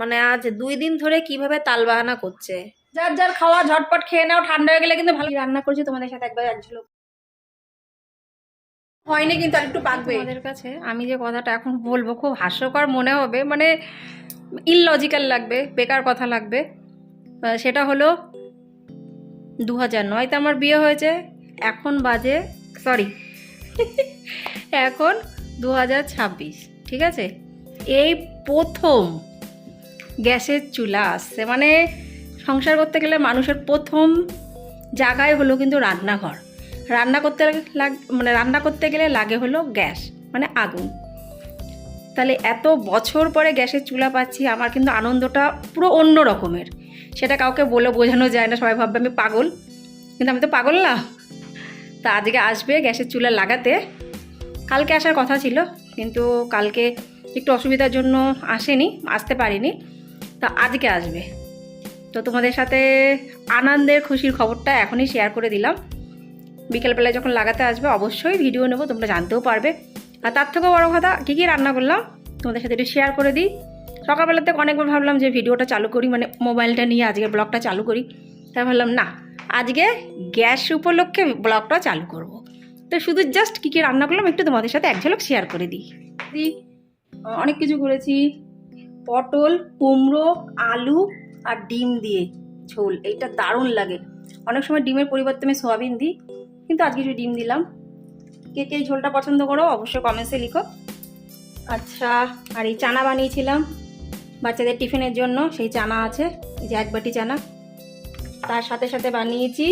মানে আজ 2 দিন ধরে কিভাবে তালবাহানা করছে। যার যার খাওয়া ঝটপট খেয়ে নাও, ঠান্ডা হয়ে গেলে কিন্তু ভালো রান্না করছি তোমাদের সাথে একবার এক ঝলক হয়নি, কিন্তু আর একটু পাকবে। তোমাদের কাছে আমি যে কথাটা এখন বলবো খুব হাস্যকর মনে হবে, মানে ইললজিক্যাল লাগবে, বেকার কথা লাগবে। সেটা হলো 2009তে আমার বিয়ে হয়েছে, এখন বাজে সরি এখন 2026, ঠিক আছে। এই প্রথম গ্যাসের চুলা আসছে, মানে সংসার করতে গেলে মানুষের প্রথম জায়গায় হলো কিন্তু রান্নাঘর। রান্না করতে গেলে লাগে হলো গ্যাস, মানে আগুন। তাহলে এত বছর পরে গ্যাসের চুলা পাচ্ছি, আমার কিন্তু আনন্দটা পুরো অন্য রকমের। সেটা কাউকে বলে বোঝানো যায় না, সবাই ভাববে আমি পাগল, কিন্তু আমি তো পাগল না। তা আজকে আসবে গ্যাসের চুলা লাগাতে। কালকে আসার কথা ছিল, কিন্তু কালকে একটু অসুবিধার জন্য আসতে পারিনি। তা আজকে আসবে। তো তোমাদের সাথে আনন্দের খুশির খবরটা এখনই শেয়ার করে দিলাম। বিকেলবেলায় যখন লাগাতে আসবে অবশ্যই ভিডিও নেবো, তোমরা জানতেও পারবে। আর তার থেকেও বড় কথা, কী কী রান্না করলাম তোমাদের সাথে একটু শেয়ার করে দিই। সকালবেলা থেকে অনেকবার ভাবলাম যে ভিডিওটা চালু করি, মানে মোবাইলটা নিয়ে আজকে ব্লগটা চালু করি। তাই ভাবলাম না, আজকে গ্যাস উপলক্ষে ব্লগটা চালু করব। তো শুধু জাস্ট কী কী রান্না করলাম একটু তোমাদের সাথে এক ঝলক শেয়ার করে দিই। অনেক কিছু করেছি, পটল, কুমড়ো, আলু আর ডিম দিয়ে ঝোল। এইটা দারুণ লাগে। অনেক সময় ডিমের পরিবর্তে আমি সোয়াবিন দিই, কিন্তু আজকে একটু ডিম দিলাম। কে কে এই ঝোলটা পছন্দ করো অবশ্যই কমেন্টসে লিখো। আচ্ছা, আর এই চানা বানিয়েছিলাম বাচ্চাদের টিফিনের জন্য, সেই চানা আছে, এই যে 1 বাটি চানা। তার সাথে সাথে বানিয়েছি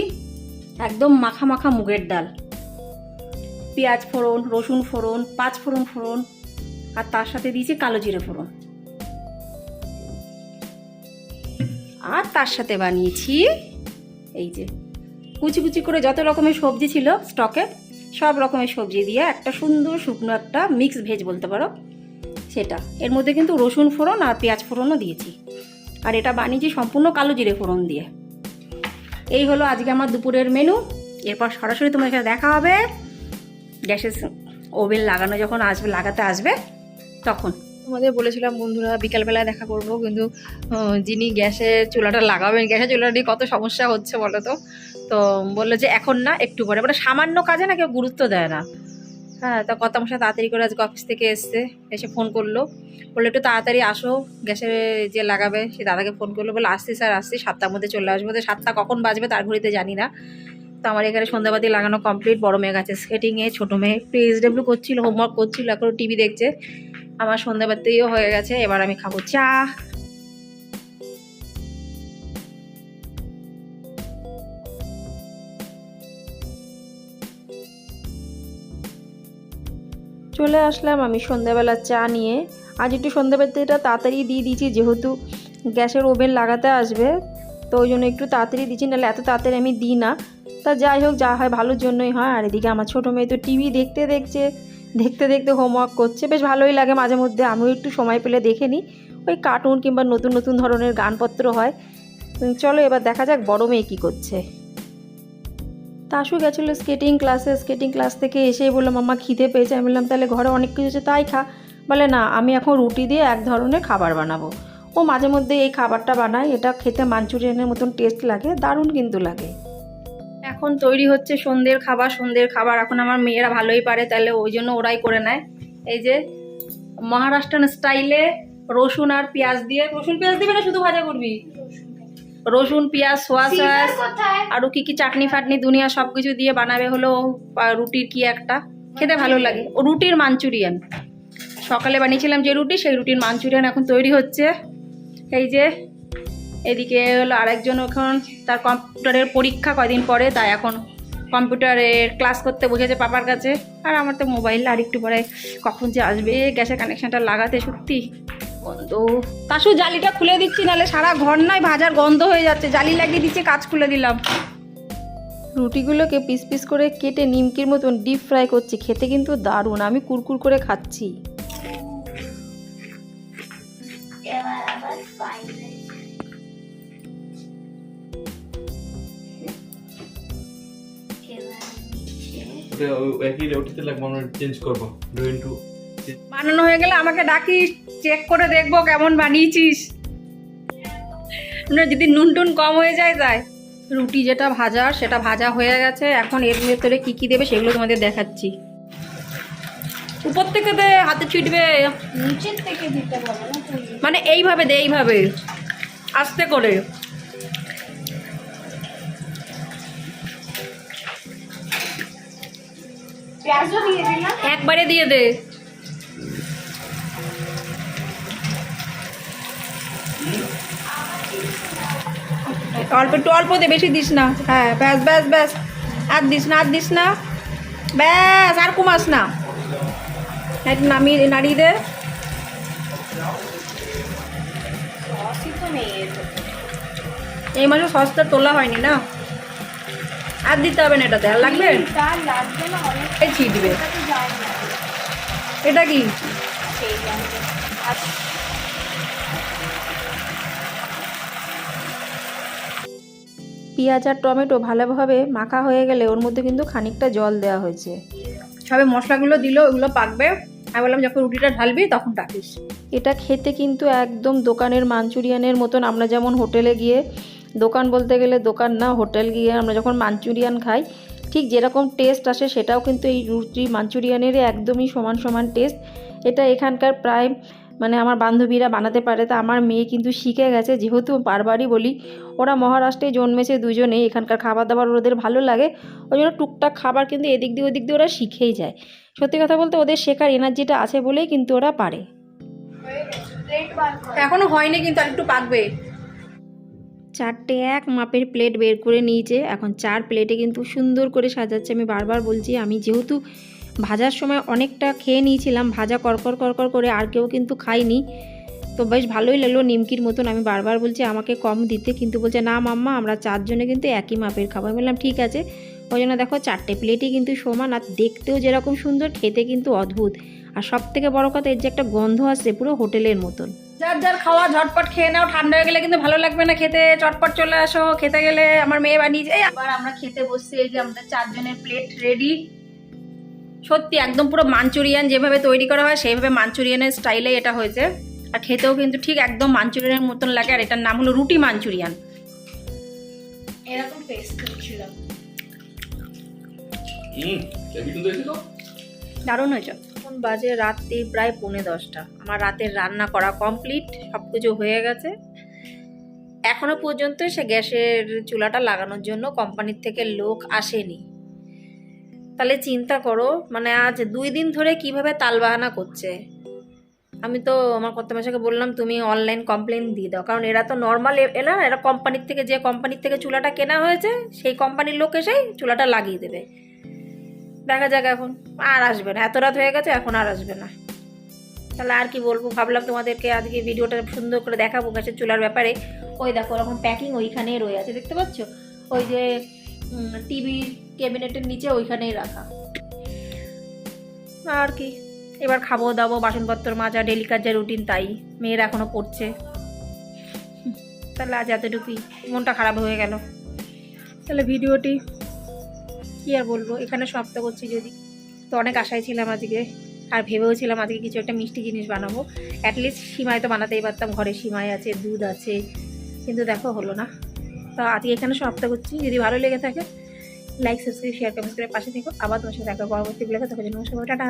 একদম মাখা মাখা মুগের ডাল, পেঁয়াজ ফোড়ন, রসুন ফোড়ন, 5 ফোড়ন, আর তার সাথে দিয়েছি কালো জিরে ফোড়ন। আর তার সাথে বানিয়েছি এই যে কুচি কুচি করে যত রকমের সবজি ছিল স্টকে, সব রকমের সবজি দিয়ে একটা সুন্দর শুকনো একটা মিক্স ভেজ বলতে পারো সেটা। এর মধ্যে কিন্তু রসুন ফোড়ন আর পেঁয়াজ ফোড়নও দিয়েছি। আর এটা বানিয়েছি সম্পূর্ণ কালো জিরে ফোড়ন দিয়ে। এই হলো আজকে আমার দুপুরের মেনু। এরপর সরাসরি তোমার সাথে দেখা হবে গ্যাসের ওভেন লাগাতে আসবে তখন। তোমাদের বলেছিলাম বন্ধুরা বিকালবেলায় দেখা করব, কিন্তু যিনি গ্যাসের চুলাটা লাগাবেন, গ্যাসের চুলাটা নিয়ে কত সমস্যা হচ্ছে বলো তো। তো বললো যে এখন না, একটু পরে, মানে সামান্য কাজে না কেউ গুরুত্ব দেয় না। হ্যাঁ, তা কত আমার সাথে তাড়াতাড়ি করে আজকে অফিস থেকে এসে ফোন করলো, বললো একটু তাড়াতাড়ি আসো, গ্যাসে যে লাগাবে সে দাদাকে ফোন করলো, বলে আসছি স্যার আসছি, 7টার মধ্যে চলে আসবো। তো 7টা কখন বাজবে তার ঘড়িতে জানি না। তো আমার এখানে সন্ধ্যাবাতি লাগানো কমপ্লিট। বড় মেয়ে গেছে স্কেটিংয়ে, ছোটো মেয়ে একটু SW করছিল, হোমওয়ার্ক করছিল, এখন টিভি দেখছে। আমার সন্ধ্যাবাতিও হয়ে গেছে, এবার আমি খাবো চা। চলে আসলাম আমি সন্ধ্যাবেলা চা নিয়ে। আজ একটু সন্ধ্যাবাতিটা তাড়াতাড়ি দিয়ে দিয়েছি, যেহেতু গ্যাসের ওভেন লাগাতে আসবে, তো ওই জন্য একটু তাড়াতাড়ি দিচ্ছি, নাহলে এত তাড়াতাড়ি আমি দিই না। তা যাই হোক, যা হয় ভালোর জন্যই হয়। আর এদিকে আমার ছোটো মেয়ে তো টিভি দেখতে দেখতে হোমওয়ার্ক করছে, বেশ ভালোই লাগে মাঝে মধ্যে। আমিও একটু সময় পেলে দেখে নিই, ওই কার্টুন কিংবা নতুন নতুন ধরনের গানপত্র হয়। চলো এবার দেখা যাক বড় মেয়ে কী করছে। তাসু গেছিলো স্কেটিং ক্লাস থেকে এসেই বললো মাম্মা খিদে পেয়েছে। আমি বললাম তাহলে ঘরে অনেক কিছু আছে তাই খা। বলে না, আমি এখন রুটি দিয়ে এক ধরনের খাবার বানাবো। ও মাঝে মধ্যে এই খাবারটা বানায়, এটা খেতে মাঞ্চুরিয়ানের মতন টেস্ট লাগে, দারুণ কিন্তু লাগে। এখন তৈরি হচ্ছে সন্ধ্যের খাবার। এখন আমার মেয়েরা ভালোই পারে, তাহলে ওই জন্য ওরাই করে নেয়। এই যে মহারাষ্ট্রান স্টাইলে রসুন আর পেঁয়াজ দিয়ে, রসুন পেঁয়াজ দিবে না শুধু ভাজা করবি? রসুন পেঁয়াজ সোয়া সস আরও কি কি চাটনি ফাটনি দুনিয়া সব কিছু দিয়ে বানাবে হলো রুটির কি একটা, খেতে ভালো লাগে। ও রুটির মাঞ্চুরিয়ান। সকালে বানিয়েছিলাম যে রুটি, সেই রুটির মাঞ্চুরিয়ান এখন তৈরি হচ্ছে। এই যে এদিকে হলো আরেকজন, এখন তার কম্পিউটারের পরীক্ষা কয়দিন পরে, তাই এখন কম্পিউটারের ক্লাস করতে বসেছে পাপার কাছে। আর আমার তো মোবাইল আর একটু পরে কখন যে আসবে গ্যাসের কানেকশানটা লাগাতে, সত্যি গন্ধ। তাসু জালিটা খুলে দিচ্ছি, নাহলে সারা ঘর নয় ভাজার গন্ধ হয়ে যাচ্ছে। জালি লাগিয়ে দিচ্ছে, কাজ খুলে দিলাম। রুটিগুলোকে পিস পিস করে কেটে নিমকির মতন ডিপ ফ্রাই করছি, খেতে কিন্তু দারুণ। আমি কুরকুর করে খাচ্ছি। বানানো হয়ে গেলে আমাকে ডাকিস, চেক করে দেখবো কেমন বানিয়েছিস। মানে যদি নুন টুন কম হয়ে যায় তাই। রুটি যেটা ভাজা সেটা ভাজা হয়ে গেছে, এখন এর ভেতরে কী কী দেবে সেগুলো তোমাদের দেখাচ্ছি। উপর থেকে দে, হাতে ছিটবে। নিচের থেকে দিতে বলো না তুমি। মানে এইভাবে দে, এইভাবে আস্তে করে। পেঁয়াজও দিয়ে দিলাম। একবারে দিয়ে দে। অল্প একটু অল্প দে, বেশি দিস না। হ্যাঁ ব্যাস ব্যাস ব্যাস, আর দিস না, আর দিস না, ব্যাস আর কমাস না। একটু নামিয়ে নাড়িয়ে দে। সসই তো নেই এর। এই মাসে সসটা তোলা হয়নি না, আর দিতে হবে না। এটাতে আর লাগবে, তার লাগবে না অনেক। এই ছিটবে। এটাতে যায় না। এটা কি? সেই জানবে। আর পেঁয়াজ আর টমেটো ভালোভাবে মাখা হয়ে গেলে ওর মধ্যে কিন্তু খানিকটা জল দেওয়া হয়েছে। সবে মশলাগুলো দিল, ওগুলো পাকবে। আমি বললাম যখন রুটিটা ঢালবি তখন ডাকিস। এটা খেতে কিন্তু একদম দোকানের মাঞ্চুরিয়ানের মতন। আমরা যেমন হোটেলে গিয়ে, দোকান বলতে গেলে দোকান না, হোটেল গিয়ে আমরা যখন মাঞ্চুরিয়ান খাই ঠিক যেরকম টেস্ট আসে সেটাও কিন্তু এই রুটি মাঞ্চুরিয়ানেরই একদমই সমান সমান টেস্ট। এটা এখানকার প্রায় মানে আমার বান্ধবীরা বানাতে পারে, তা আমার মেয়ে কিন্তু শিখে গেছে। যেহেতু বারবারই বলি ওরা মহারাষ্ট্রে জন্মেছে দুজনেই, এখানকার খাবার দাবার ওদের ভালো লাগে, ওই জন্য টুকটাক খাবার কিন্তু এদিক দিয়ে ওদিক দিয়ে ওরা শিখেই যায়। সত্যি কথা বলতে ওদের শেখার এনার্জিটা আছে বলেই কিন্তু ওরা পারে। প্লেট বার করো। এখনো হয়নি কিন্তু আর একটু পাকবে। 4টে এক মাপের প্লেট বের করে নিয়েছে, এখন 4 প্লেটে কিন্তু সুন্দর করে সাজাচ্ছে। আমি বারবার বলছি, আমি যেহেতু ভাজার সময় অনেকটা খেয়ে নিয়েছিলাম, ভাজা করকর করকর করে, আর কেউ কিন্তু খাইনি, তো বেশ ভালোই লাগলো নিমকির মতন। আমি বারবার বলছি আমাকে কম দিতে, কিন্তু বলছে না মাম্মা আমরা 4 জনে কিন্তু একই মাপের খাবো। আমি বললাম ঠিক আছে। ওই জন্য দেখো 4টে প্লেটই কিন্তু সমান, আর দেখতেও যেরকম সুন্দর, খেতে কিন্তু অদ্ভুত। আর সব থেকে বড় কথা, এর যে একটা গন্ধ আসছে পুরো হোটেলের মতন। যার যার খাওয়া ঝটপট খেয়ে নাও, ঠান্ডা হয়ে গেলে কিন্তু ভালো লাগবে না খেতে। চটপট চলে আসো খেতে গেলে। আমার মেয়ে বানিয়েছে। আবার আমরা খেতে বসছি, এই যে আমাদের 4 জনের প্লেট রেডি। সত্যি একদম পুরো মাঞ্চুরিয়ান যেভাবে তৈরি করা হয় সেইভাবে মাঞ্চুরিয়ানের স্টাইলে এটা হয়েছে, আর খেতেও কিন্তু ঠিক একদম মাঞ্চুরিয়ানের মতন লাগে। আর এটার নাম হলো রুটি মাঞ্চুরিয়ান। এরকম টেস্ট ছিল। দারুণ হয়েছে। এখন বাজে রাত্রি প্রায় 10:45। আমার রাতের রান্না করা কমপ্লিট, সব কিছু হয়ে গেছে। এখনো পর্যন্ত সে গ্যাসের চুলাটা লাগানোর জন্য কোম্পানির থেকে লোক আসেনি। তাহলে চিন্তা করো, মানে আজ 2 দিন ধরে কিভাবে তালবাহানা করছে। আমি তো আমার কর্তামশাইকে বললাম তুমি অনলাইন কমপ্লেন দিয়ে দাও, কারণ এরা তো নর্মাল এলা, এরা কোম্পানির থেকে, যে কোম্পানির থেকে চুলাটা কেনা হয়েছে সেই কোম্পানির লোক এসেই চুলাটা লাগিয়ে দেবে। দেখা যাক, এখন আর আসবে না, এত রাত হয়ে গেছে, এখন আর আসবে না। তাহলে আর কি বলবো, ভাবলাম তোমাদেরকে আজকে ভিডিওটা সুন্দর করে দেখাবো গ্যাসের চুলার ব্যাপারে। ওই দেখো ওরকম প্যাকিং ওইখানেই রয়ে আছে, দেখতে পাচ্ছ? ওই যে টিভির ক্যাবিনেটের নিচে ওইখানেই রাখা। আর কি, এবার খাবো দাবো, বাসনপত্র মাজা, ডেলি কাজের রুটিন, তাই মেয়ের এখনও পড়ছে। তাহলে আজ এতটুকুই, মনটা খারাপ হয়ে গেল। তাহলে ভিডিওটি কী আর বলবো, এখানে সমাপ্ত করছি। যদি তো অনেক আশায় ছিলাম আজকে, আর ভেবেও ছিলাম আজকে কিছু একটা মিষ্টি জিনিস বানাবো। অ্যাটলিস্ট সিমাই তো বানাতেই পারতাম, ঘরে সিমাই আছে, দুধ আছে, কিন্তু দেখো হলো না। তো আজকে এখানে সমাপ্ত করছি। যদি ভালো লেগে থাকে লাইক, সাবস্ক্রাইব, শেয়ার, কমেন্ট করে পাশে থেকো। আবার তোমার সাথে দেখা পরবর্তী ব্লগে। তখন জন্য সবাই টাটা।